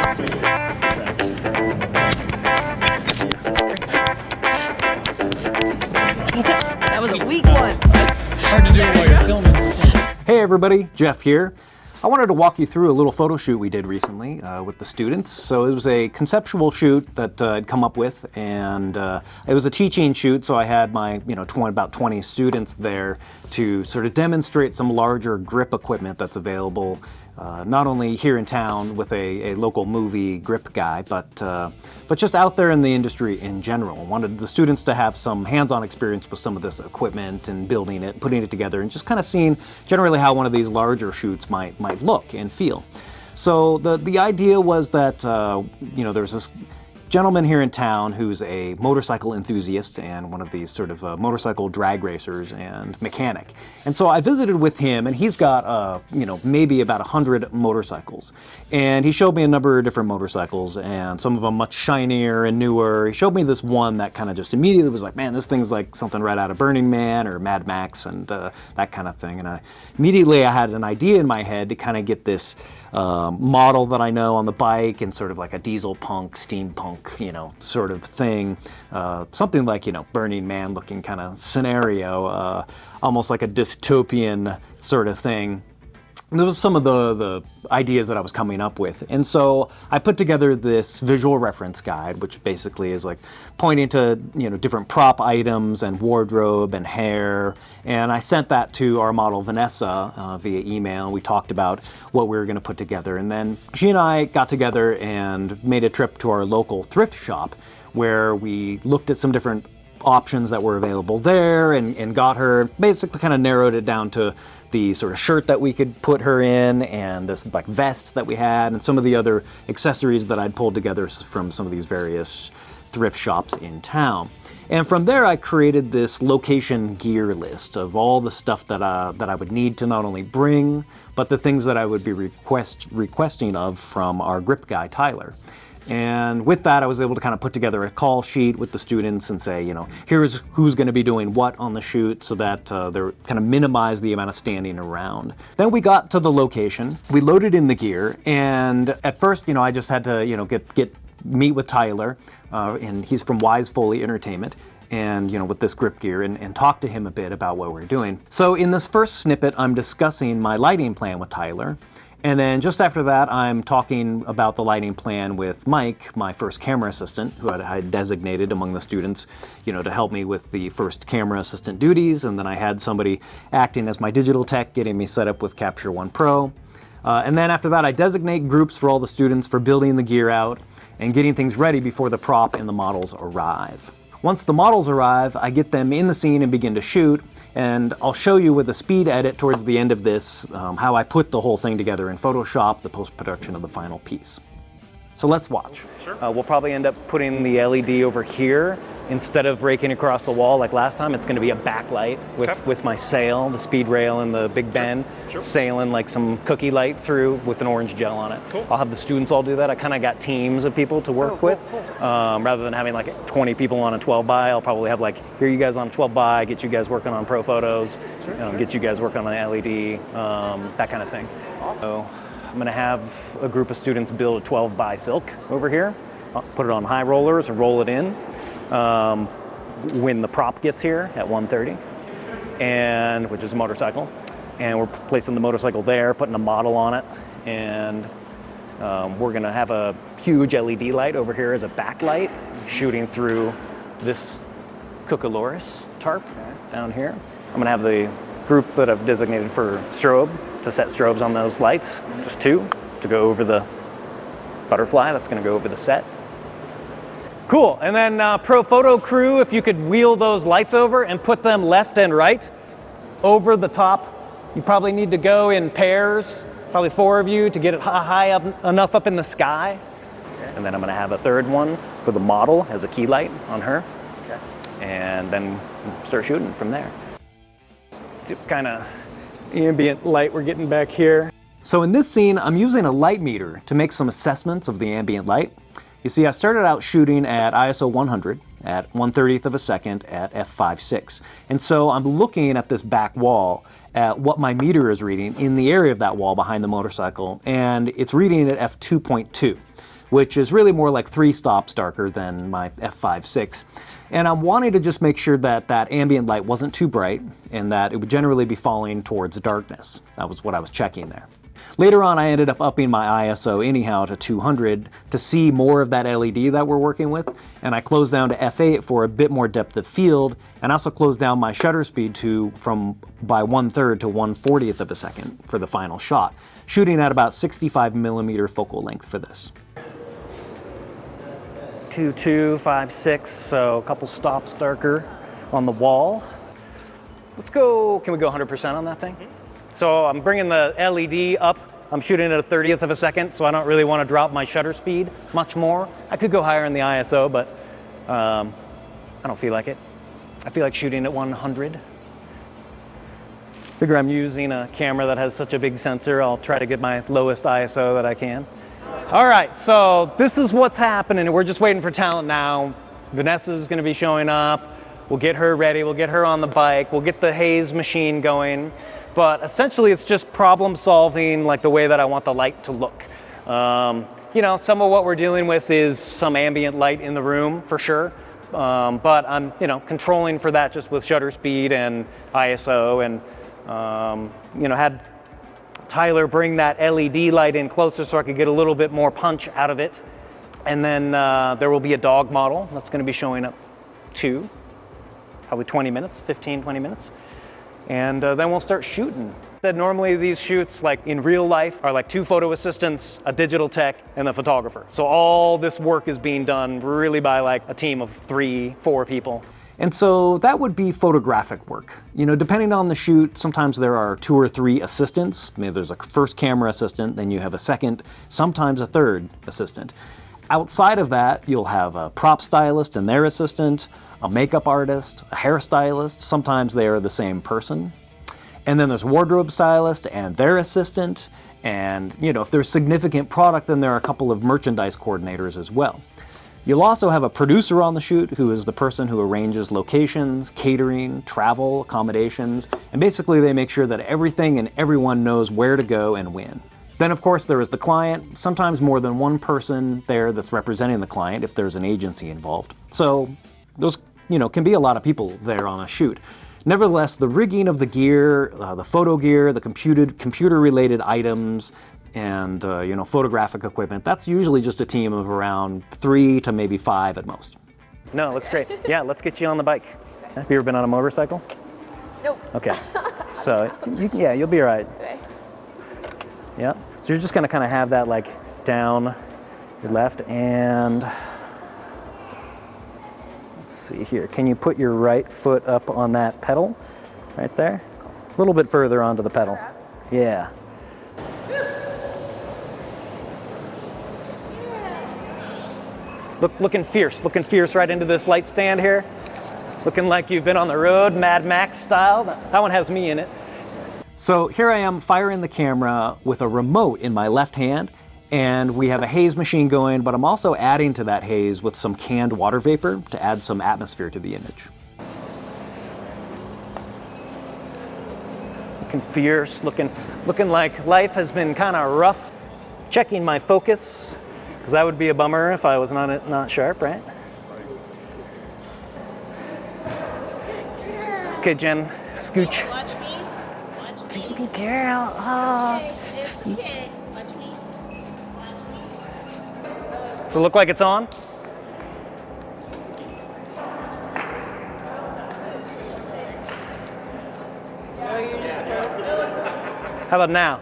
That was a weak one. Hard to do while you're filming. Hey everybody, Jeff here. I wanted to walk you through a little photo shoot we did recently with the students. So it was a conceptual shoot that I'd come up with, and it was a teaching shoot, so I had my about 20 students there to sort of demonstrate some larger grip equipment that's available not only here in town with a local movie grip guy, but just out there in the industry in general. I wanted the students to have some hands-on experience with some of this equipment and building it, putting it together, and just kind of seeing generally how one of these larger shoots might look and feel. So the idea was that there's this gentleman here in town who's a motorcycle enthusiast and one of these sort of motorcycle drag racers and mechanic. And so I visited with him, and he's got maybe about 100 motorcycles. And he showed me a number of different motorcycles, and some of them much shinier and newer. He showed me this one that kind of just immediately was like, man, this thing's like something right out of Burning Man or Mad Max and that kind of thing. And immediately I had an idea in my head to kind of get this model that I know on the bike and sort of like a diesel punk, steampunk, sort of thing. Something like, Burning Man looking kind of scenario, almost like a dystopian sort of thing. And those were some of the ideas that I was coming up with. And so I put together this visual reference guide, which basically is like pointing to, different prop items and wardrobe and hair. And I sent that to our model, Vanessa, via email. And we talked about what we were going to put together. And then she and I got together and made a trip to our local thrift shop where we looked at some different options that were available there and got her, basically kind of narrowed it down to the sort of shirt that we could put her in and this like vest that we had and some of the other accessories that I'd pulled together from some of these various thrift shops in town. And from there I created this location gear list of all the stuff that I would need to not only bring, but the things that I would be requesting of from our grip guy, Tyler. And with that, I was able to kind of put together a call sheet with the students and say, here's who's going to be doing what on the shoot so that they're kind of minimize the amount of standing around. Then we got to the location, we loaded in the gear, and at first, I just had to, meet with Tyler, and he's from Wise Foley Entertainment, and with this grip gear and talk to him a bit about what we're doing. So in this first snippet, I'm discussing my lighting plan with Tyler. And then just after that, I'm talking about the lighting plan with Mike, my first camera assistant, who I had designated among the students, to help me with the first camera assistant duties. And then I had somebody acting as my digital tech, getting me set up with Capture One Pro. And then after that, I designate groups for all the students for building the gear out and getting things ready before the prop and the models arrive. Once the models arrive, I get them in the scene and begin to shoot, and I'll show you with a speed edit towards the end of this how I put the whole thing together in Photoshop, the post-production of the final piece. So let's watch. Sure. We'll probably end up putting the LED over here. Instead of raking across the wall like last time, it's going to be a backlight with my sail, the speed rail and the Big Ben, sailing like some cookie light through with an orange gel on it. Cool. I'll have the students all do that. I kind of got teams of people to work with. Rather than having like 20 people on a 12 by, I'll probably have like, here you guys on a 12 by, get you guys working on pro photos, get you guys working on an LED, that kind of thing. Awesome. So I'm going to have a group of students build a 12 by silk over here. I'll put it on high rollers and roll it in. When the prop gets here at 1:30, and which is a motorcycle, and we're placing the motorcycle there, putting a model on it, and we're gonna have a huge LED light over here as a backlight shooting through this Cucaloris tarp down here. I'm gonna have the group that I've designated for strobe to set strobes on those lights, just two, to go over the butterfly that's gonna go over the set. Cool, and then Profoto crew, if you could wheel those lights over and put them left and right over the top. You probably need to go in pairs, probably 4 of you to get it high up enough up in the sky. Okay. And then I'm gonna have a third one for the model as a key light on her. Okay. And then start shooting from there. Kind of ambient light we're getting back here. So in this scene, I'm using a light meter to make some assessments of the ambient light. You see, I started out shooting at ISO 100 at 1/30th of a second at f/5.6. And so I'm looking at this back wall at what my meter is reading in the area of that wall behind the motorcycle, and it's reading at f2.2. which is really more like 3 stops darker than my f5.6. And I'm wanting to just make sure that that ambient light wasn't too bright and that it would generally be falling towards darkness. That was what I was checking there. Later on, I ended up upping my ISO anyhow to 200 to see more of that LED that we're working with, and I closed down to f8 for a bit more depth of field, and also closed down my shutter speed by 1/3 to 1/40th of a second for the final shot, shooting at about 65mm focal length for this. 2.2, 5.6, so a couple stops darker on the wall. Let's go, can we go 100% on that thing? So I'm bringing the LED up. I'm shooting at a 1/30th of a second, so I don't really want to drop my shutter speed much more. I could go higher in the ISO, but I don't feel like it. I feel like shooting at 100. Figure I'm using a camera that has such a big sensor, I'll try to get my lowest ISO that I can. All right, so this is what's happening. We're just waiting for talent now. Vanessa's gonna be showing up. We'll get her ready, we'll get her on the bike, we'll get the haze machine going. But essentially it's just problem solving, like the way that I want the light to look. You know, some of what we're dealing with is some ambient light in the room for sure. But I'm, you know, controlling for that just with shutter speed and ISO, and you know, had Tyler bring that LED light in closer so I could get a little bit more punch out of it. And then there will be a dog model that's going to be showing up too, probably 20 minutes, 15, 20 minutes. And then we'll start shooting. Normally these shoots, like in real life, are like 2 photo assistants, a digital tech, and the photographer. So all this work is being done really by like a team of 3, 4 people. And so that would be photographic work. You know, depending on the shoot, sometimes there are 2 or 3 assistants. Maybe there's a first camera assistant, then you have a second, sometimes a third assistant. Outside of that, you'll have a prop stylist and their assistant, a makeup artist, a hairstylist. Sometimes they are the same person. And then there's wardrobe stylist and their assistant. And, you know, if there's significant product, then there are a couple of merchandise coordinators as well. You'll also have a producer on the shoot who is the person who arranges locations, catering, travel, accommodations, and basically they make sure that everything and everyone knows where to go and when. Then of course there is the client, sometimes more than one person there that's representing the client if there's an agency involved. So those, you know, can be a lot of people there on a shoot. Nevertheless, the rigging of the gear, the photo gear, the computer-related items, and you know, photographic equipment, that's usually just a team of around 3 to maybe 5 at most. No, looks great. Yeah, let's get you on the bike. Have you ever been on a motorcycle? Nope. Okay. So yeah, you'll be all right. Okay. Yeah. So you're just gonna kind of have that like down your left, and let's see here. Can you put your right foot up on that pedal right there? A little bit further onto the pedal. Yeah. Looking fierce right into this light stand here. Looking like you've been on the road, Mad Max style. That one has me in it. So here I am firing the camera with a remote in my left hand, and we have a haze machine going, but I'm also adding to that haze with some canned water vapor to add some atmosphere to the image. Looking fierce, looking like life has been kind of rough. Checking my focus, because that would be a bummer if I was not sharp, right? Okay, Jen, scooch. Watch me. Baby girl, oh. It's okay. Watch me. Watch me. Does it look like it's on? No, you're just broke. How about now?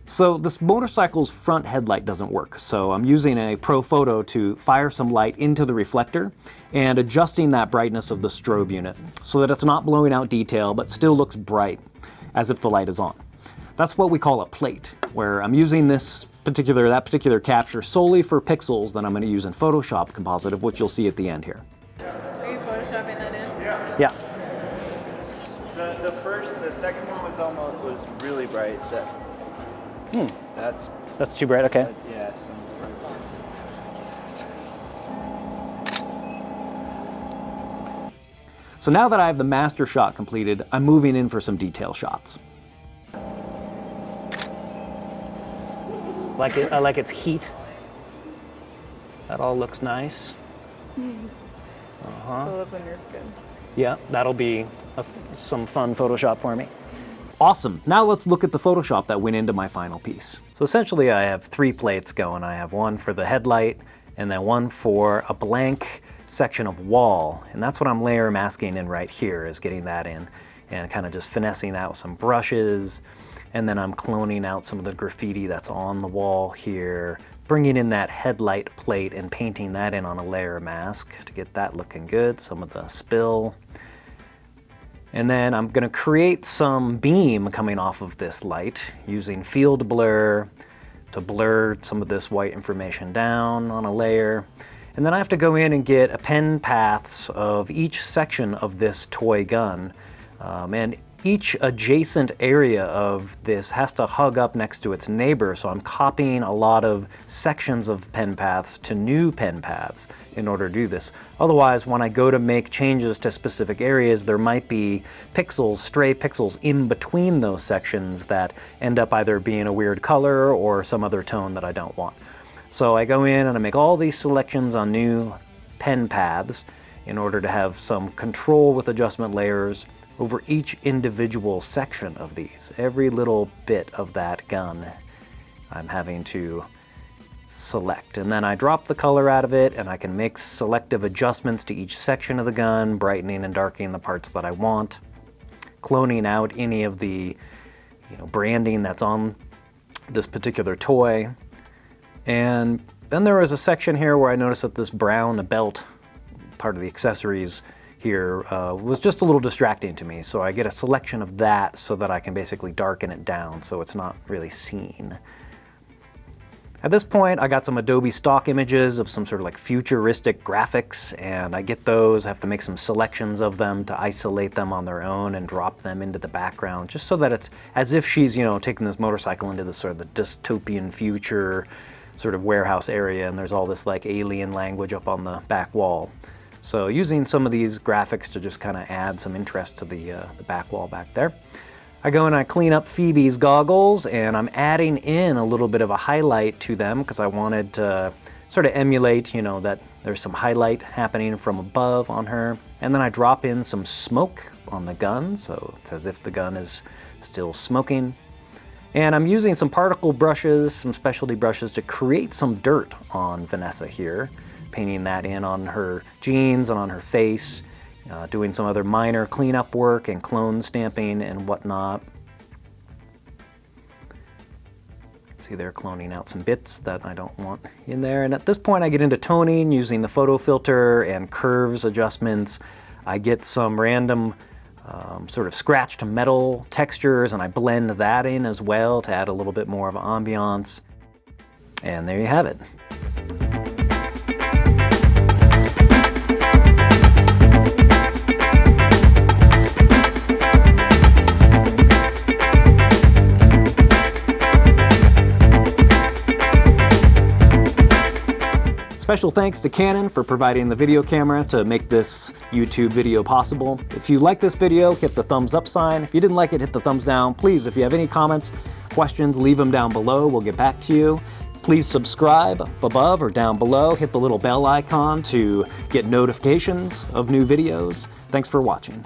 So this motorcycle's front headlight doesn't work, so I'm using a Profoto to fire some light into the reflector and adjusting that brightness of the strobe unit so that it's not blowing out detail but still looks bright, as if the light is on. That's what we call a plate, where I'm using that particular capture solely for pixels that I'm going to use in Photoshop Composite, of which you'll see at the end here. Are you photoshopping that in? Yeah. The second one was really bright. That's too bright, okay. Yeah. So now that I have the master shot completed, I'm moving in for some detail shots. I like its heat. That all looks nice. I love the Nerf Gun. Yeah, that'll be some fun Photoshop for me. Awesome. Now let's look at the Photoshop that went into my final piece. So essentially I have 3 plates going. I have one for the headlight and then one for a blank section of wall. And that's what I'm layer masking in right here, is getting that in and kind of just finessing that with some brushes. And then I'm cloning out some of the graffiti that's on the wall here, bringing in that headlight plate and painting that in on a layer mask to get that looking good, some of the spill. And then I'm going to create some beam coming off of this light using field blur to blur some of this white information down on a layer. And then I have to go in and get a pen paths of each section of this toy gun. And each adjacent area of this has to hug up next to its neighbor, so I'm copying a lot of sections of pen paths to new pen paths in order to do this. Otherwise, when I go to make changes to specific areas, there might be pixels, stray pixels in between those sections that end up either being a weird color or some other tone that I don't want. So I go in and I make all these selections on new pen paths in order to have some control with adjustment layers over each individual section of these. Every little bit of that gun I'm having to select. And then I drop the color out of it and I can make selective adjustments to each section of the gun, brightening and darkening the parts that I want, cloning out any of the branding that's on this particular toy. And then there was a section here where I noticed that this brown belt, part of the accessories here, was just a little distracting to me. So I get a selection of that so that I can basically darken it down so it's not really seen. At this point, I got some Adobe stock images of some sort of like futuristic graphics, and I get those. I have to make some selections of them to isolate them on their own and drop them into the background, just so that it's as if she's, taking this motorcycle into this sort of the dystopian future sort of warehouse area, and there's all this like alien language up on the back wall. So using some of these graphics to just kind of add some interest to the back wall back there. I go and I clean up Phoebe's goggles, and I'm adding in a little bit of a highlight to them because I wanted to sort of emulate, that there's some highlight happening from above on her. And then I drop in some smoke on the gun, so it's as if the gun is still smoking. And I'm using some particle brushes, some specialty brushes to create some dirt on Vanessa here, painting that in on her jeans and on her face, doing some other minor cleanup work and clone stamping and whatnot. See, they're cloning out some bits that I don't want in there. And at this point I get into toning using the photo filter and curves adjustments. I get some random sort of scratched metal textures and I blend that in as well to add a little bit more of an ambiance. And there you have it. Special thanks to Canon for providing the video camera to make this YouTube video possible. If you like this video, hit the thumbs up sign. If you didn't like it, hit the thumbs down. Please, if you have any comments, questions, leave them down below. We'll get back to you. Please subscribe up above or down below. Hit the little bell icon to get notifications of new videos. Thanks for watching.